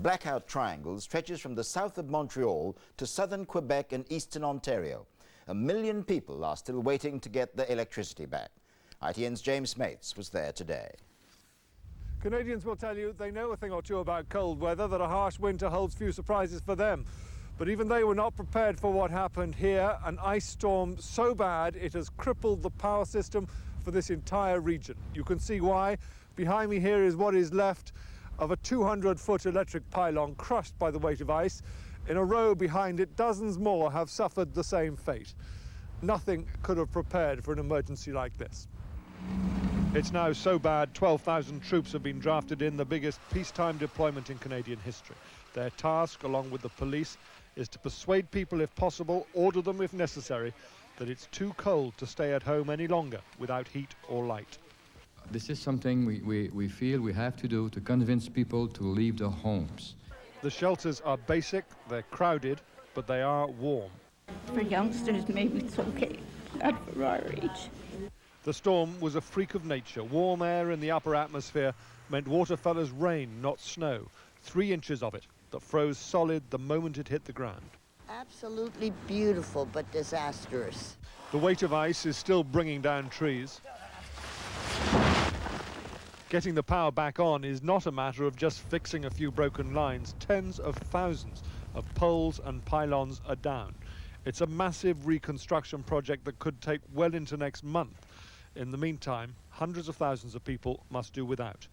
Blackout triangle stretches from the south of Montreal to southern Quebec and eastern Ontario. 1 million people are still waiting to get their electricity back. ITN's James Mates was there today. Canadians will tell you they know a thing or two about cold weather, that a harsh winter holds few surprises for them. But even they were not prepared for what happened here. An ice storm so bad it has crippled the power system for this entire region. You can see why. Behind me here is what is left of a 200-foot electric pylon crushed by the weight of ice. In a row behind it, dozens more have suffered the same fate. Nothing could have prepared for an emergency like this. It's now so bad, 12,000 troops have been drafted in, the biggest peacetime deployment in Canadian history. Their task, along with the police, is to persuade people if possible, order them if necessary, that it's too cold to stay at home any longer without heat or light. This is something we feel we have to do to convince people to leave their homes. The shelters are basic, they're crowded, but they are warm. For youngsters, maybe it's okay, not for our age. The storm was a freak of nature. Warm air in the upper atmosphere meant water fell as rain, not snow. 3 inches of it that froze solid the moment it hit the ground. Absolutely beautiful, but disastrous. The weight of ice is still bringing down trees. Getting the power back on is not a matter of just fixing a few broken lines. Tens of thousands of poles and pylons are down. It's a massive reconstruction project that could take well into next month. In the meantime, hundreds of thousands of people must do without.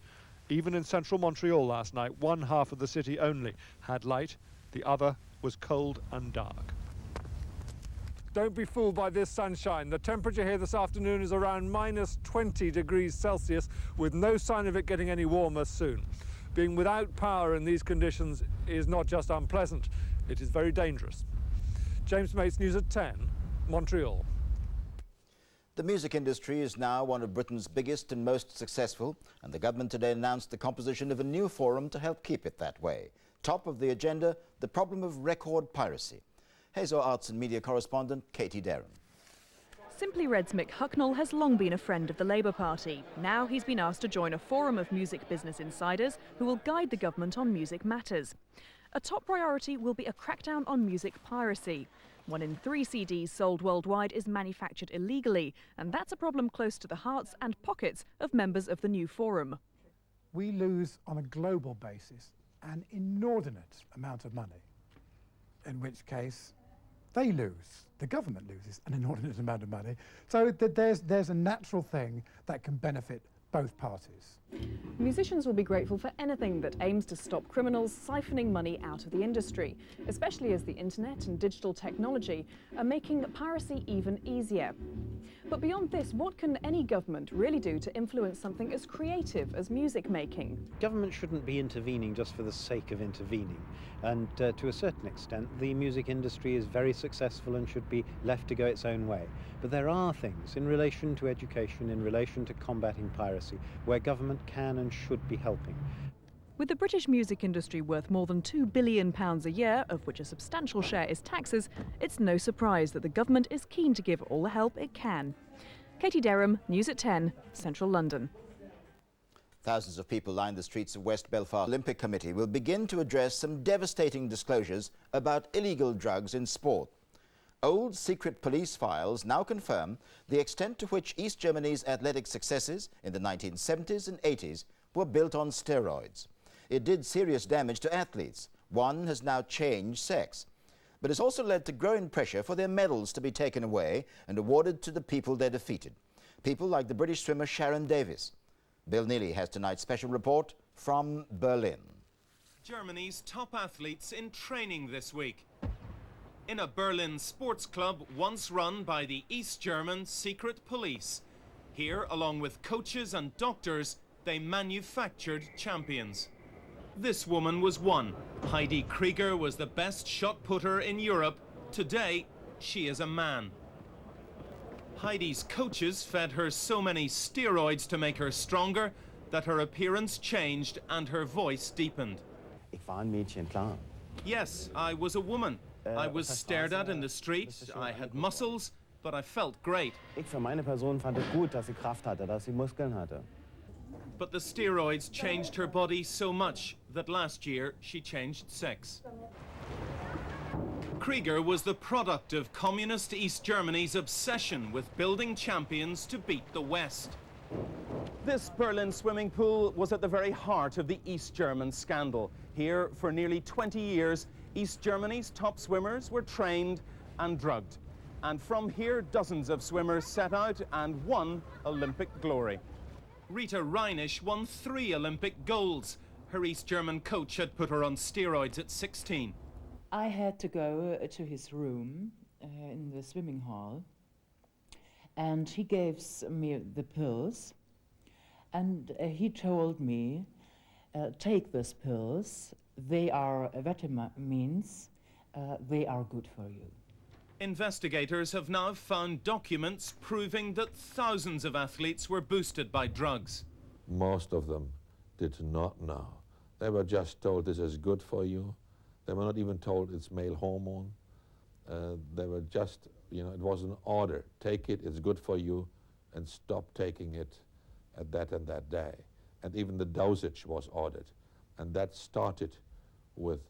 Even in central Montreal last night, one half of the city only had light, the other was cold and dark. Don't be fooled by this sunshine. The temperature here this afternoon is around minus 20 degrees Celsius, with no sign of it getting any warmer soon. Being without power in these conditions is not just unpleasant, it is very dangerous. James Mates, News at 10, Montreal. The music industry is now one of Britain's biggest and most successful, and the government today announced the composition of a new forum to help keep it that way. Top of the agenda, the problem of record piracy. Hazo Arts and Media correspondent Katie Derham. Simply Red's Mick Hucknall has long been a friend of the Labour Party. Now he's been asked to join a forum of music business insiders who will guide the government on music matters. A top priority will be a crackdown on music piracy. 1 in 3 CDs sold worldwide is manufactured illegally, and that's a problem close to the hearts and pockets of members of the new forum. We lose on a global basis an inordinate amount of money, in which case they lose, the government loses an inordinate amount of money. So there's a natural thing that can benefit both parties. Musicians will be grateful for anything that aims to stop criminals siphoning money out of the industry, especially as the internet and digital technology are making piracy even easier. But beyond this, what can any government really do to influence something as creative as music making? Government shouldn't be intervening just for the sake of intervening. And to a certain extent, the music industry is very successful and should be left to go its own way. But there are things in relation to education, in relation to combating piracy, where government can and should be helping. With the British music industry worth more than £2 billion a year, of which a substantial share is taxes, it's no surprise that the government is keen to give all the help it can. Katie Derham, News at 10, Central London. Thousands of people line the streets of West Belfast. The Olympic Committee will begin to address some devastating disclosures about illegal drugs in sport. Old secret police files now confirm the extent to which East Germany's athletic successes in the 1970s and 80s were built on steroids. It did serious damage to athletes. One has now changed sex. But it's also led to growing pressure for their medals to be taken away and awarded to the people they defeated. People like the British swimmer Sharon Davis. Bill Neely has tonight's special report from Berlin. Germany's top athletes in training this week. In a Berlin sports club once run by the East German secret police. Here, along with coaches and doctors, they manufactured champions. This woman was one. Heidi Krieger was the best shot putter in Europe. Today, she is a man. Heidi's coaches fed her so many steroids to make her stronger that her appearance changed and her voice deepened. Ich war ein Mädchen, klar. Yes, I was a woman. I was stared at in the street, I had muscles, but I felt great. Ich für meine Person fand es gut, dass sie Kraft hatte, dass sie Muskeln hatte. But the steroids changed her body so much that last year she changed sex. Krieger was the product of communist East Germany's obsession with building champions to beat the West. This Berlin swimming pool was at the very heart of the East German scandal. Here, for nearly 20 years, East Germany's top swimmers were trained and drugged. And from here, dozens of swimmers set out and won Olympic glory. Rita Reinisch won 3 Olympic golds. Her East German coach had put her on steroids at 16. I had to go to his room in the swimming hall, and he gave me the pills, and he told me, take these pills, they are vitamins, they are good for you. Investigators have now found documents proving that thousands of athletes were boosted by drugs. Most of them did not know. They were just told this is good for you. They were not even told it's male hormone. They were just, it was an order. Take it, it's good for you, and stop taking it at that and that day. And even the dosage was ordered. And that started with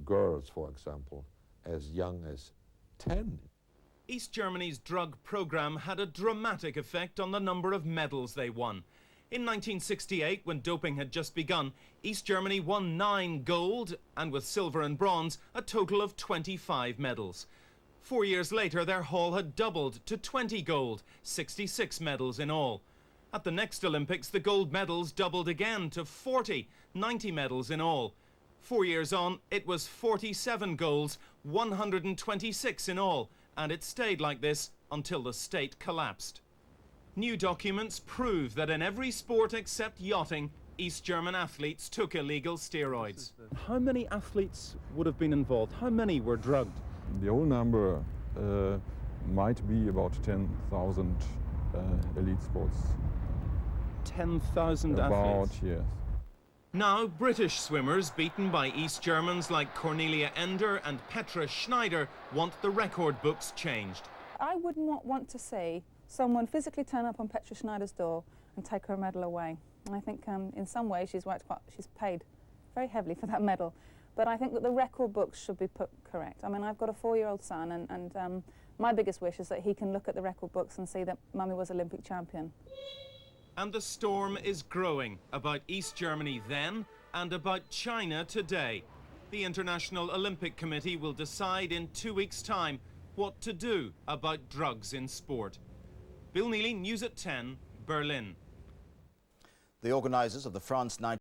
girls, for example, as young as 10. East Germany's drug program had a dramatic effect on the number of medals they won. In 1968, when doping had just begun, East Germany won 9 gold, and with silver and bronze, a total of 25 medals. 4 years later, their haul had doubled to 20 gold, 66 medals in all. At the next Olympics, the gold medals doubled again to 40, 90 medals in all. 4 years on, it was 47 golds, 126 in all, and it stayed like this until the state collapsed. New documents prove that in every sport except yachting, East German athletes took illegal steroids. How many athletes would have been involved? How many were drugged? The whole number might be about 10,000 elite sports. 10,000 About, athletes? yes. Now, British swimmers beaten by East Germans like Cornelia Ender and Petra Schneider want the record books changed. I would not want to see someone physically turn up on Petra Schneider's door and take her medal away. And I think in some ways she's paid very heavily for that medal. But I think that the record books should be put correct. I mean, I've got a 4-year-old son, and my biggest wish is that he can look at the record books and see that Mummy was Olympic champion. And the storm is growing about East Germany then and about China today. The International Olympic Committee will decide in 2 weeks' time what to do about drugs in sport. Bill Neely, News at 10, Berlin. The organisers of the France 90